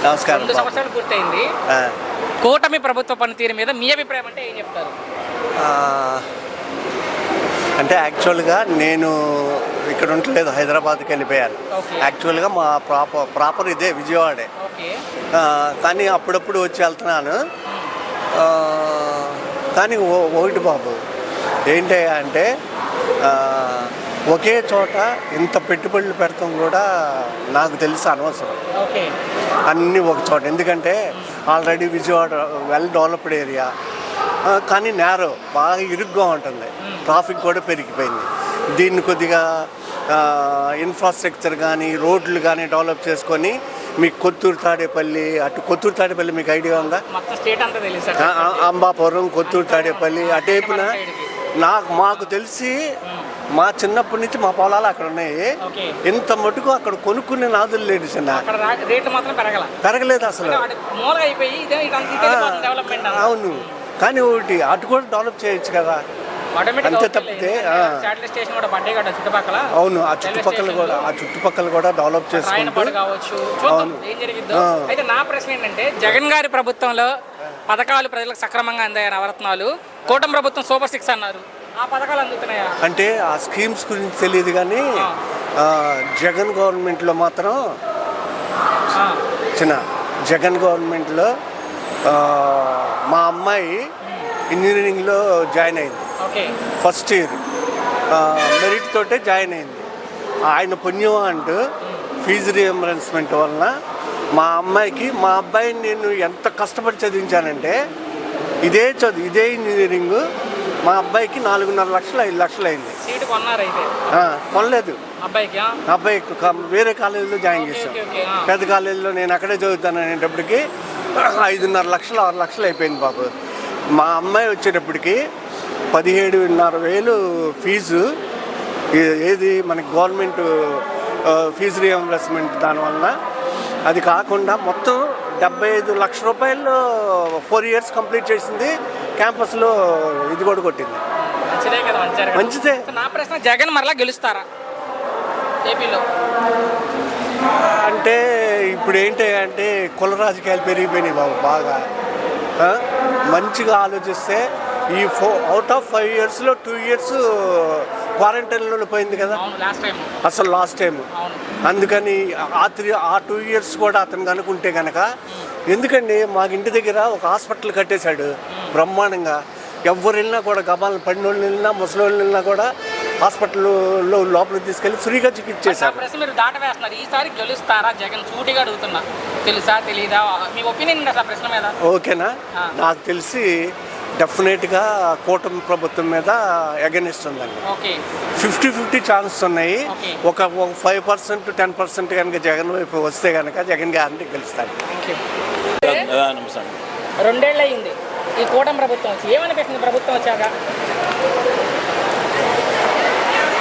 నమస్కారం. 2 సంవత్సరాలు పూర్తయింది. కూటమి ప్రభుత్వ పనితీరు మీద మీ అభిప్రాయం అంటే ఏం చెప్తారు? అంటే యాక్చువల్గా నేను ఇక్కడ ఉండలేదు, హైదరాబాద్కి వెళ్ళిపోయాను. యాక్చువల్గా మా ప్రాపర్ ఇదే విజయవాడే. కానీ అప్పుడప్పుడు వచ్చి వెళ్తున్నాను. కానీ ఒకటి బాబు ఏంటి అంటే ఒకే చోట ఇంత పెట్టుబడులు పెడతాం కూడా నాకు తెలిసి అనవసరం. అన్నీ ఒక చోట, ఎందుకంటే already Vijayawada well developed area, కానీ నేరో బాగా ఇరుగ్గా ఉంటుంది, ట్రాఫిక్ కూడా పెరిగిపోయింది. దీన్ని కొద్దిగా ఇన్ఫ్రాస్ట్రక్చర్ కానీ రోడ్లు కానీ డెవలప్ చేసుకొని మీకు కొత్తూరు తాడేపల్లి, కొత్తూరు తాడేపల్లి మీకు ఐడియా ఉందా? అంబాపురం, కొత్తూరు తాడేపల్లి అటేపున మాకు తెలిసి మా చిన్నప్పటి నుంచి మా పొలాలు అక్కడ ఉన్నాయి. ఇంత మటుకు అక్కడ కొనుక్కునే నాదులు లేదు చిన్న, పెరగలేదు అసలు. అవును, కానీ ఒకటి అటు కూడా డెవలప్ చేయొచ్చు కదా, అంతే తప్పితే. అవును, ఆ చుట్టుపక్కల కూడా డెవలప్ చేసుకుంటూ. అయితే నా ప్రశ్న ఏంటంటే, జగన్ గారి ప్రభుత్వంలో పథకాలు ప్రజలకు సక్రమంగా అందాయి, నవరత్నాలు. కూటమి ప్రభుత్వం సూపర్ 6 అన్నారు, ఆ పథకాలు అందుతున్నాయా? అంటే ఆ స్కీమ్స్ గురించి తెలియదు, కానీ జగన్ గవర్నమెంట్లో మాత్రం జగన్ గవర్నమెంట్లో మా అమ్మాయి ఇంజనీరింగ్లో జాయిన్ అయింది. ఫస్ట్ ఇయర్ మెరిట్ తోటే జాయిన్ అయింది. ఆయన పుణ్యం అంటూ ఫీజు రియంబర్స్మెంట్ వలన మా అబ్బాయిని నేను ఎంత కష్టపడి చదివించానంటే, ఇదే ఇంజనీరింగ్ మా అబ్బాయికి 4.5 లక్షలు 5 లక్షలు అయింది. కొనలేదు, అబ్బాయికి వేరే కాలేజీలో జాయిన్ చేశాం. పెద్ద కాలేజీలో నేను అక్కడే చదువుతాను అనేటప్పటికి 5.5 లక్షలు 6 లక్షలు అయిపోయింది బాబు. మా అమ్మాయి వచ్చేటప్పటికి 17,500 ఫీజు, ఏది మనకి గవర్నమెంట్ ఫీజు రియంబర్స్మెంట్ దానివల్ల. అది కాకుండా మొత్తం 75 లక్షల రూపాయలు 4 ఇయర్స్ కంప్లీట్ చేసింది. క్యాంపస్లో ఇది కూడా కొట్టింది. మంచిదే. నా ప్రశ్న, జగన్ మరలా గెలుస్తారా ఏపీలో? అంటే ఇప్పుడు ఏంటి అంటే కుల రాజకీయాలు పెరిగిపోయినాయి బాబు బాగా. మంచిగా ఆలోచిస్తే ఈ అవుట్ ఆఫ్ 5 ఇయర్స్లో 2 ఇయర్స్ క్వారంటైన్లో పోయింది కదా అసలు లాస్ట్ టైం. అందుకని ఆ 2 ఇయర్స్ కూడా అతను కనుకుంటే కనుక, ఎందుకండి మాకు ఇంటి దగ్గర ఒక హాస్పిటల్ కట్టేశాడు బ్రహ్మాండంగా. ఎవరు వెళ్ళినా కూడా, గబాలను పడినోళ్ళు వెళ్ళినా ముసలోళ్ళు వెళ్ళినా కూడా హాస్పిటల్లో లోపలికి తీసుకెళ్ళి ఫ్రీగా చికిత్స చేశారు. మీరు దాట వేస్తున్నారు, ఈసారి గెలుస్తారా జగన్? సూటిగా అడుగుతున్నా, తెలుసా తెలీదా మీ ఒపీనియన్ ప్రశ్న మీద? ఓకేనా, నాకు తెలిసి డెఫినెట్గా కూటమి ప్రభుత్వం మీద ఎగనిస్ట్ ఉందండి. 50-50 ఛాన్సెస్ ఉన్నాయి. ఒక 5% 10% కనుక జగన్ వైపు వస్తే కనుక జగన్ గ్యారంటీ గెలుస్తాడు. 2 ఏళ్ళు అయింది ఈ కూటమి ప్రభుత్వం వచ్చి, ఏమనిపిస్తుంది ప్రభుత్వం వచ్చాక?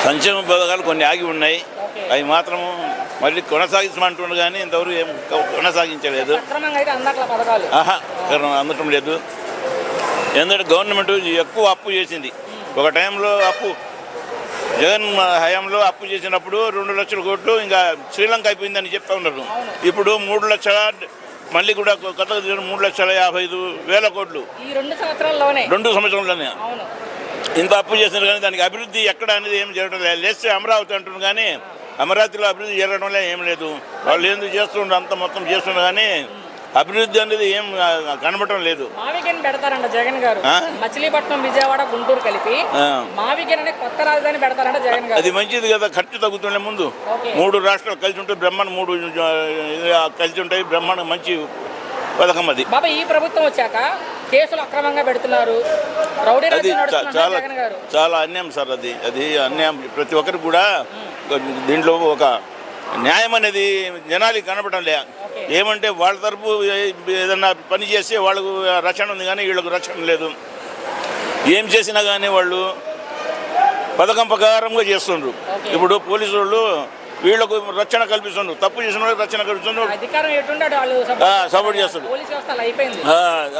సంక్షేమ పథకాలు కొన్ని ఆగి ఉన్నాయి, అవి మాత్రం మళ్ళీ కొనసాగించమంటుండ్రు, కానీ ఇంతవరకు ఏం కొనసాగించలేదు. అందటం లేదు. ఎందుకంటే గవర్నమెంట్ ఎక్కువ అప్పు చేసింది. ఒక టైంలో జగన్ హయాంలో అప్పు చేసినప్పుడు 2 లక్షల కోట్లు ఇంకా శ్రీలంక అయిపోయిందని చెప్తా ఉన్నారు. ఇప్పుడు 3 లక్షల, మళ్ళీ కూడా కొత్తగా 3,55,000 కోట్లు 2 సంవత్సరంలోనే ఇంత అప్పు చేసినారు. కానీ దానికి అభివృద్ధి ఎక్కడ అనేది ఏం జరగడం లేదు. లేస్తే అమరావతి అంటున్నారు, కానీ అమరావతిలో అభివృద్ధి జరగడం లేదు, ఏం లేదు. వాళ్ళు ఎందుకు చేస్తుండ్రు, అంత మొత్తం చేస్తున్నారు, కానీ అభివృద్ధి అనేది ఏం కనబడటం లేదు. మావిగన్ పెడతారంట జగన్ గారు, మచిలీపట్నం విజయవాడ గుంటూరు కలిపి మావిగన్ అనే కొత్త రాజధాని పెడతారంట జగన్ గారు. అది మంచిది కదా, ఖర్చు తగ్గుతుండే. ముందు 3 రాష్ట్రాలు కలిసి ఉంటే బ్రహ్మాండం, 3 కలిసి ఉంటాయి, బ్రహ్మాండం మంచి పథకం అది. బాబా, ఈ ప్రభుత్వం వచ్చాక కేసులు అక్రమంగా పెడుతున్నారు, అది చాలా అన్యాయం సార్. అది అన్యాయం. ప్రతి ఒక్కరికి కూడా దీంట్లో ఒక న్యాయం అనేది జనాలకి కనపడటం లే. ఏమంటే వాళ్ళ తరపు ఏదన్నా పని చేస్తే వాళ్ళకు రక్షణ ఉంది, కానీ వీళ్ళకు రక్షణ లేదు. ఏం చేసినా కానీ వాళ్ళు పథకం ప్రకారంగా చేస్తుండ్రు. ఇప్పుడు పోలీసు వాళ్ళు వీళ్ళకు రక్షణ కల్పిస్తున్నారు, తప్పు చేసిన వాళ్ళకి రక్షణ కల్పిస్తున్నారు, సపోర్ట్ చేస్తున్నారు.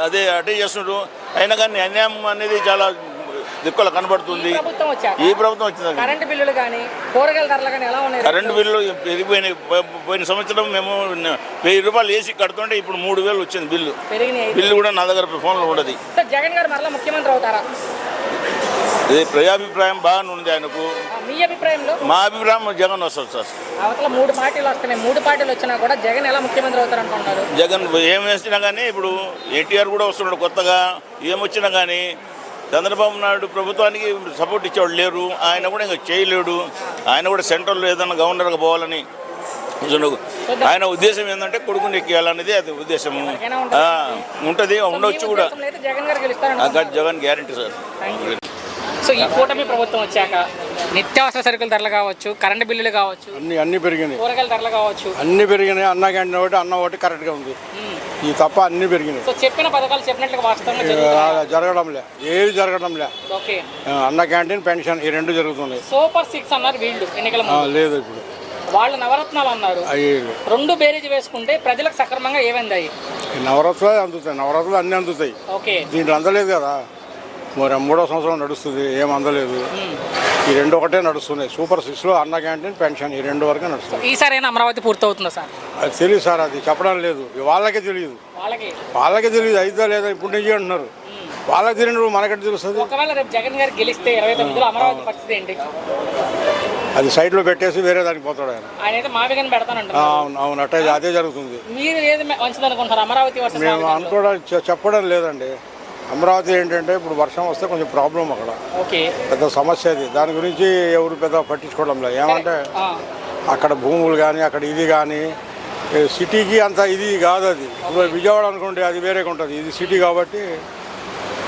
అదే అటే చేస్తున్నారు. అయినా కానీ అన్యాయం అనేది చాలా దిక్కుల కనబడుతుంది. ప్రభుత్వం వచ్చాక ఈ ప్రభుత్వం వచ్చింది. కరెంటు బిల్లులు కానీ కూరగాయల ధరలు కానీ ఎలా ఉన్నాయి? కరెంటు బిల్లు పెరిగిపోయినాయి. పోయిన సంవత్సరం మేము 1000 రూపాయలు వేసి కడుతుంటే ఇప్పుడు 3000 వచ్చింది బిల్లు. బిల్లు కూడా నా దగ్గర ఫోన్లో ఉండదు. జగన్ గారు మరలా ముఖ్యమంత్రి అవుతారా? ఇది ప్రజాభిప్రాయం బాగానే ఉంది ఆయనకు. మీ అభిప్రాయంలో? మా అభిప్రాయం జగన్ వస్తుంది సార్. అవతల 3 పార్టీలు వస్తున్నాయి. 3 పార్టీలు వచ్చినా కూడా జగన్ ఎలా ముఖ్యమంత్రి అవుతారు అనుకుంటున్నారు? జగన్ ఏం వేసినా కానీ ఇప్పుడు ఎన్టీఆర్ కూడా వస్తున్నాడు కొత్తగా. ఏమొచ్చినా కానీ చంద్రబాబు నాయుడు ప్రభుత్వానికి సపోర్ట్ ఇచ్చేవాళ్ళు లేరు. ఆయన కూడా ఇంకా చేయలేడు. ఆయన కూడా సెంట్రల్లో ఏదైనా గవర్నర్గా పోవాలని ఆయన ఉద్దేశం ఏంటంటే కొడుకుని ఎక్కియాలనేది అది ఉద్దేశము ఉంటుంది. ఉండవచ్చు కూడా. Jagan guarantee sir. సో ఈ కూటమి ప్రభుత్వం వచ్చాక నిత్యావసర సరుకుల ధరలు కావచ్చు, కరెంటు బిల్లులు కావచ్చు, అన్ని పెరిగినాయి. కూరగాయల ధరలు కావచ్చు, అన్ని పెరిగినాయి. అన్న క్యాంటీన్ ఒకటి, అన్న ఒకటి కరెక్ట్గా ఉంది. ఈ తప్ప అన్ని పెరిగినాయి. సో చెప్పిన పథకాలు చెప్పినట్లుగా వాస్తవంగా జరగడంలే, ఏది జరగడంలే. ఓకే, అన్న క్యాంటీన్, పెన్షన్ ఈ 2 జరుగుతున్నాయి. సూపర్ 6 అన్నారు వీళ్ళు ఎన్నికల లేదు. ఇప్పుడు వాళ్ళు నవరత్నాలు అన్నారు. 2 బేరీజ్ వేసుకుంటే ప్రజలకు సక్రమంగా ఏమైంది? నవరత్నాలు అందుతాయి. నవరత్నాలు అన్ని అందుతాయి. ఓకే, దీంట్లో అందలేదు కదా. మరి 3వ సంవత్సరం నడుస్తుంది, ఏం అందలేదు. ఈ 2 ఒకటే నడుస్తున్నాయి. సూపర్ 6లో అన్న క్యాంటీన్, పెన్షన్ ఈ 2 వరకే నడుస్తుంది. ఈసారి అమరావతి పూర్తవుతుందా సార్? అది తెలియదు సార్, అది చెప్పడం లేదు. వాళ్ళకే తెలియదు. వాళ్ళకే తెలియదు అయిదా లేదా. ఇప్పుడు నుంచి అంటున్నారు. వాళ్ళకి తెలియదు, మనకటి తెలుస్తుంది. ఒకవేళ రేపు జగన్ గారు గెలిస్తే 29లో అమరావతి పరిస్థితి ఏంటి? అది సైట్లో పెట్టేసి వేరే దానికి పోతాడు ఆయన. ఆయన అయితే మావిగాని పెడతానంటారు. అవును, అట్టే అదే జరుగుతుంది. మీరు ఏది మంచిది అనుకుంటారు అమరావతి? మేము అనుకోవడం చెప్పడం లేదండి. అమరావతి ఏంటంటే ఇప్పుడు వర్షం వస్తే కొంచెం ప్రాబ్లం అక్కడ. ఓకే, పెద్ద సమస్య అది. దాని గురించి ఎవరు పెద్ద పట్టించుకోవడం లేదు. ఏమంటే అక్కడ భూములు కానీ అక్కడ ఇది కానీ సిటీకి అంత ఇది కాదు. అది ఇప్పుడు విజయవాడ అనుకోండి, అది వేరేగా ఉంటుంది. ఇది సిటీ కాబట్టి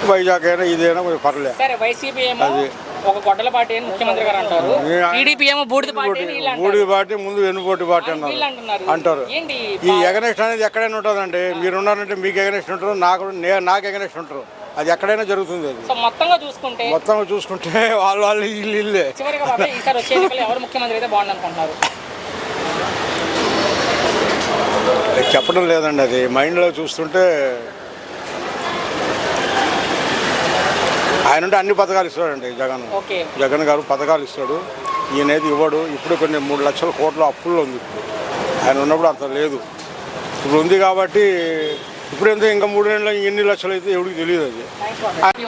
వైజాగ్ అయినా ఇదైనా కొంచెం పర్లేదు. సరే, వైసీపీ ఏమో ఒక గొడ్డల పార్టీ అని ముఖ్యమంత్రి గారు అంటారు. టీడీపీ ఏమో బూడిద పార్టీ, ముందు వెన్నుపోటు పార్టీ అంటారు. ఈ ఎగనెస్ట్ అనేది ఎక్కడైనా ఉంటుందండి. మీరు ఉన్నారంటే మీకు ఎగనెస్ట్ ఉంటారు, నాకు ఎగనెస్ట్ ఉంటారు. అది ఎక్కడైనా జరుగుతుంది. అది మొత్తంగా చూసుకుంటే వాళ్ళు ఇల్లే. ఎవరు ముఖ్యమంత్రి అయితే బాగుంది అనుకుంటున్నారు? చెప్పడం లేదండి. అది మైండ్లో చూస్తుంటే ఆయన ఉంటే అన్ని పథకాలు ఇస్తాడండి జగన్ గారు. పథకాలు ఇస్తాడు. ఈయనైతే ఇవ్వడు. ఇప్పుడు కొన్ని 3 లక్షల కోట్ల అప్పుల్లో ఉంది. ఇప్పుడు ఆయన ఉన్నప్పుడు అంత లేదు. ఇప్పుడు ఉంది కాబట్టి ఇప్పుడు ఎంత ఇంకా 3 నెలలు ఎన్ని లక్షలు అయితే ఎవరికి తెలియదు. అది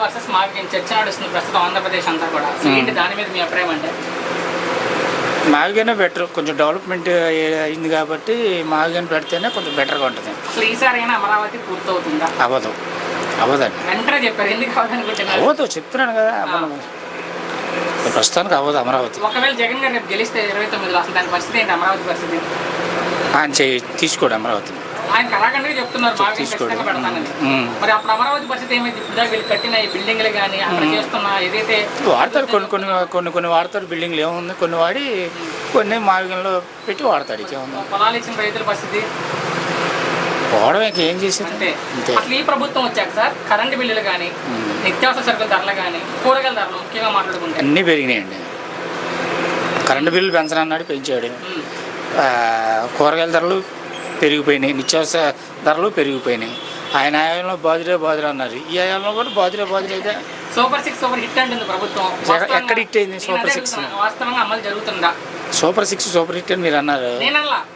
మావిగానే బెటర్. కొంచెం డెవలప్మెంట్ అయింది కాబట్టి మావిగానే పెడితేనే కొంచెం బెటర్గా ఉంటుంది. అమరావతి పూర్తవుతుందా? అవ్వదండి. అవ్వదు, చెప్తున్నాను కదా. ప్రస్తుతానికి అవ్వదు అమరావతి. ఒకవేళ జగన్ గారు గెలిస్తే 29లో అసలు దాని పరిస్థితి ఏంటి? అమరావతి పరిస్థితి ఆయన తీసుకోడు అమరావతి. ఆయన కళాఖండ్గా చెప్తున్నారు మరి అప్పుడు అమరావతి పరిస్థితి ఏమైంది? ఇప్పుడు కట్టిన ఈ బిల్డింగ్లు కానీ అక్కడ చేస్తున్న ఏదైతే వాడతారు, కొన్ని వాడతారు. బిల్డింగ్లు ఏముంది, కొన్ని వాడి కొన్ని మావిగంలో పెట్టి వాడతాడు. ఇంకేముంది? పొలాలు ఇచ్చిన రైతుల పరిస్థితి పోవడం ఏం చేసేది అంటే. అసలు ఈ ప్రభుత్వం వచ్చాక సార్ కరెంటు బిల్లులు కానీ, నిత్యావసర సరుకుల ధరలు కానీ, కూరగాయల ధరలు ముఖ్యంగా మాట్లాడుకుంటే అన్నీ పెరిగినాయండి. కరెంటు బిల్లు పెంచనన్నాడు, పెంచాడు. కూరగాయల ధరలు పెరిగిపోయినాయి, నిత్యావసర ధరలు పెరిగిపోయినాయి. ఆయన ఆయంలో బాదురే అన్నారు. ఈ ఆయంలో కూడా బాదురే అయితే సూపర్ 6 సూపర్ హిట్ అంటుంది ప్రభుత్వం. ఎక్కడ హిట్ అయింది? సూపర్ 6 వాస్తవంగా అమలు జరుగుతుందా? సూపర్ 6 సూపర్ హిట్ అని మీరు అన్నారు.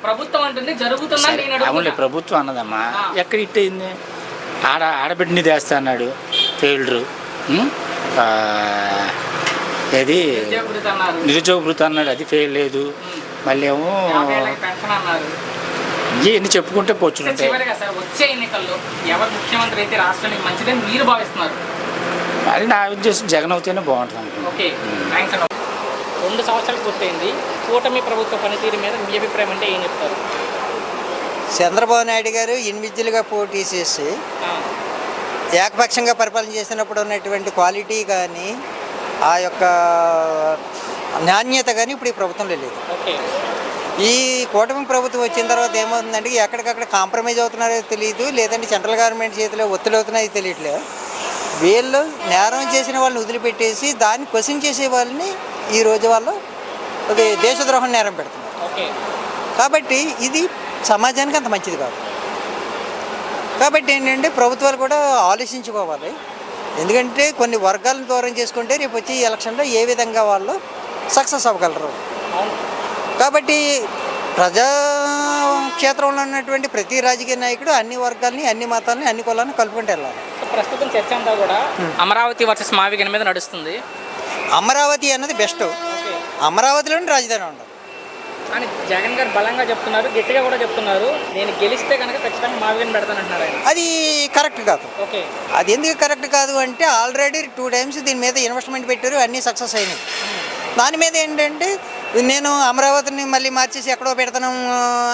ప్రభుత్వం అంటుంది జరుగుతుందా? అవునులే, ప్రభుత్వం అన్నదమ్మా. ఎక్కడ హిట్ అయింది? ఆడబిడ్డని తెస్తా అన్నాడు, ఫెయిల్డ్. ఏది నిరుద్యోగ భృతి అన్నాడు, అది ఫెయిల్ లేదు. మళ్ళీ ఏమో ఇవన్నీ చెప్పుకుంటే పోచుంటాయి. వచ్చే ఎన్నికల్లో ఎవరు ముఖ్యమంత్రి అయితే రాష్ట్రానికి మంచిదని మీరు భావిస్తున్నారు? అది నా ఉద్దేశం జగన్ అవుతేనే బాగుంటుంది. ఓకే, థ్యాంక్స్ అన్న. 2 సంవత్సరాలు పూర్తయింది. కూటమి ప్రభుత్వ పనితీరు మీద మీ అభిప్రాయం అంటే ఏం చెప్తారు? చంద్రబాబు నాయుడు గారు ఇండివిజువల్గా పోటీ చేసి ఏకపక్షంగా పరిపాలన చేసినప్పుడు ఉన్నటువంటి క్వాలిటీ కానీ ఆ యొక్క నాణ్యత కానీ ఇప్పుడు ఈ ప్రభుత్వంలో లేదు. ఈ కూటమి ప్రభుత్వం వచ్చిన తర్వాత ఏమవుతుందంటే ఎక్కడికక్కడ కాంప్రమైజ్ అవుతున్నారో తెలియదు, లేదంటే సెంట్రల్ గవర్నమెంట్ చేతిలో ఒత్తిడి అవుతున్నాయో తెలియట్లేదు. వీళ్ళు నేరం చేసిన వాళ్ళని వదిలిపెట్టేసి దాన్ని క్వశ్చన్ చేసే వాళ్ళని ఈ రోజు వాళ్ళు అది దేశద్రోహం నేరం పెడుతున్నారు. కాబట్టి ఇది సమాజానికి అంత మంచిది కాదు. కాబట్టి ఏంటంటే ప్రభుత్వాలు కూడా ఆలోచించుకోవాలి. ఎందుకంటే కొన్ని వర్గాలను దూరం చేసుకుంటే రేపు వచ్చి ఈ ఎలక్షన్లో ఏ విధంగా వాళ్ళు సక్సెస్ అవ్వగలరు. కాబట్టి ప్రజా క్షేత్రంలో ఉన్నటువంటి ప్రతి రాజకీయ నాయకుడు అన్ని వర్గాల్ని, అన్ని మతాలని, అన్ని కులాలను కలుపుకుంటూ వెళ్ళాలి. ప్రస్తుతం చర్చ అంతా కూడా అమరావతి వర్సెస్ మావిగన్ మీద నడుస్తుంది. అమరావతి అన్నది బెస్ట్. అమరావతిలోని రాజధాని ఉండదు అని జగన్ గారు బలంగా చెప్తున్నారు, గట్టిగా కూడా చెప్తున్నారు. నేను గెలిస్తే కనుక ఖచ్చితంగా మావిగన్ పెడతానంటున్నారు ఆయన. అది కరెక్ట్ కాదు. ఓకే, అది ఎందుకు కరెక్ట్ కాదు అంటే ఆల్రెడీ 2 times దీని మీద ఇన్వెస్ట్మెంట్ పెట్టారు, అన్నీ సక్సెస్ అయినాయి. దాని మీద ఏంటంటే నేను అమరావతిని మళ్ళీ మార్చేసి ఎక్కడో పెడతాను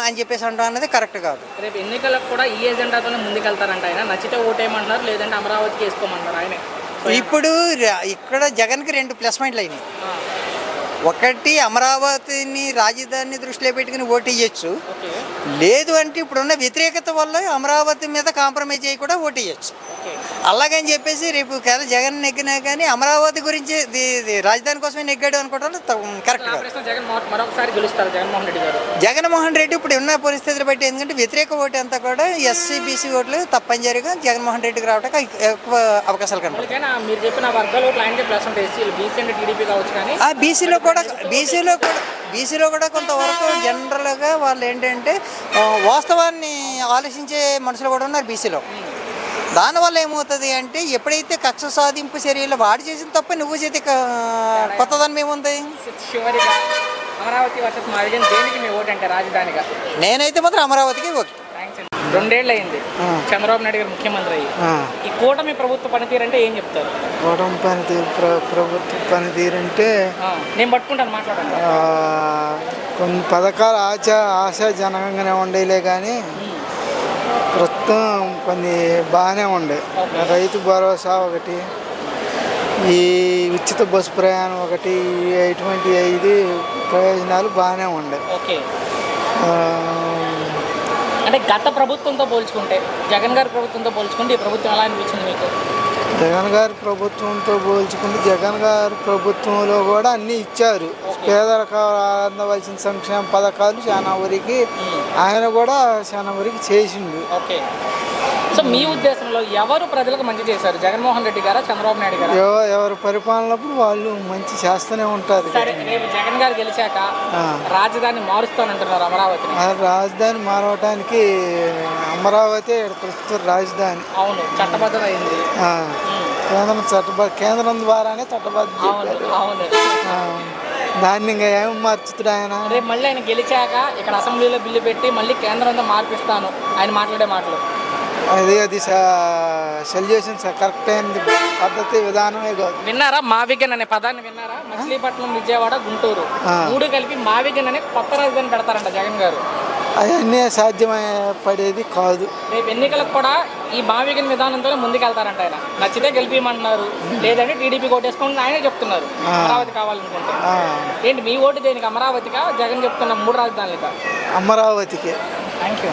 అని చెప్పేసి అంటాం అన్నది కరెక్ట్ కాదు. రేపు ఎన్నికలకు కూడా ఈ ఎజెండాతోనే ముందుకెళ్తారంట ఆయన. నచ్చితే ఓటేయమంటున్నారు, లేదంటే అమరావతికి వేసుకోమంటారు ఆయన. ఇప్పుడు ఇక్కడ జగన్కి 2 ప్లస్ పాయింట్లు అయినాయి. ఒకటి, అమరావతిని రాజధానిని దృష్టిలో పెట్టుకుని ఓటు ఇవ్వచ్చు. లేదు అంటే ఇప్పుడున్న వ్యతిరేకత వల్ల అమరావతి మీద కాంప్రమైజ్ అయ్యి కూడా ఓటు ఇవ్వచ్చు. అలాగని చెప్పేసి రేపు కదా జగన్ నెగ్గినా కానీ అమరావతి గురించి రాజధాని కోసమే నెగ్గాడు అనుకోవడం కరెక్ట్ కాదు. మరొకసారి గెలుస్తారు జగన్మోహన్ రెడ్డి గారు. జగన్మోహన్ రెడ్డి ఇప్పుడు ఉన్న పరిస్థితులు బట్టి ఎందుకంటే వ్యతిరేక ఓటు అంతా కూడా ఎస్సీ బీసీ ఓట్లు తప్పనిసరిగా జగన్మోహన్ రెడ్డికి రావడానికి ఎక్కువ అవకాశాలు కనపడతాయి. మీరు చెప్పిన వర్గాలు ఆయనకే ప్లస్ ఉంటాయి. బీసీ అంటే టీడీపీ కావచ్చు, కానీ ఆ బీసీలో కూడా కొంతవరకు జనరల్గా వాళ్ళు ఏంటంటే వాస్తవాన్ని ఆలోచించే మనుషులు కూడా ఉన్నారు బీసీలో. దానివల్ల ఏమవుతుంది అంటే ఎప్పుడైతే కక్ష సాధింపు చర్యలు వాడు చేసిన తప్ప నువ్వు చేతి కొత్తదనం ఏముంది. చివరిగా అమరావతి వర్సెస్ మావిగన్ దేనికి మీ ఓటు అంటే రాజధానిగా? నేనైతే మాత్రం అమరావతికి ఓకే. 2 ఏళ్ళు అయింది చంద్రబాబు నాయుడు గారు ముఖ్యమంత్రి అయ్యి. ఈ కూటమి ప్రభుత్వ పనితీరు అంటే ఏం చెప్తారు? కూటమి ప్రభుత్వ పనితీరు అంటే నేను పట్టుకుంటాను, మాట్లాడండి. కొన్ని పథకాలు ఆశాజనకంగానే ఉండేలే కానీ ప్రస్తుతం కొన్ని బాగానే ఉండే. రైతు భరోసా ఒకటి, ఈ ఉచిత బస్సు ప్రయాణం ఒకటి, ఇటువంటి 5 ప్రయోజనాలు బాగానే ఉండే. ఓకే, అంటే గత ప్రభుత్వంతో పోల్చుకుంటే, జగన్ గారి ప్రభుత్వంతో పోల్చుకుంటే ఈ ప్రభుత్వం ఎలా అనిపించింది మీకు? జగన్ గారి ప్రభుత్వంతో పోల్చుకుంటే జగన్ గారి ప్రభుత్వంలో కూడా అన్నీ ఇచ్చారు. పేదలకు అందవలసిన సంక్షేమ పథకాలు చాలా వరకు ఆయన కూడా చాలా వరకు చేసిండు. ఓకే, సో మీ ఉద్దేశంలో ఎవరు ప్రజలకు మంచి చేశారు, జగన్మోహన్ రెడ్డి గారా చంద్రబాబు నాయుడు గారు? ఎవరు పరిపాలనప్పుడు వాళ్ళు మంచి చేస్తూనే ఉంటారు. సరే, రేపు జగన్ గారు గెలిచాక రాజధాని మారుస్తానంటున్నారు అమరావతిని. రాజధాని మారవటానికి అమరావతి ప్రస్తుతం రాజధాని. అవును, చట్టబద్ధత అయింది. కేంద్రం ద్వారానే చట్టబద్ధ. అవును, దాన్ని ఇంకా ఏం మార్చుతాడు ఆయన? రేపు మళ్ళీ ఆయన గెలిచాక ఇక్కడ అసెంబ్లీలో బిల్లు పెట్టి మళ్ళీ కేంద్రంతో మార్పిస్తాను ఆయన మాట్లాడే మాటలు. అది సొల్యూషన్ కరెక్ట్ అయిన పద్ధతి విధానమే కాదు. విన్నారా మావిగన్ అనే పదాన్ని విన్నారా? మచిలీపట్నం, విజయవాడ, గుంటూరు 3 కలిపి మావిగన్ అనే కొత్త రాజధాని పెడతారంట జగన్ గారు. అవన్నీ సాధ్యపడేది కాదు. రేపు ఎన్నికలకు కూడా ఈ మావిగన్ విధానంతోనే ముందుకెళ్తారంట ఆయన. నచ్చితే గెలిపిమంటున్నారు, లేదంటే టీడీపీ ఓటేసుకుంటే ఆయనే చెప్తున్నారు అమరావతి కావాలనుకుంటే. ఏంటి మీ ఓటు దేనికి, అమరావతిగా జగన్ చెప్తున్న 3 రాజధానులుగా? అమరావతికి. Thank you.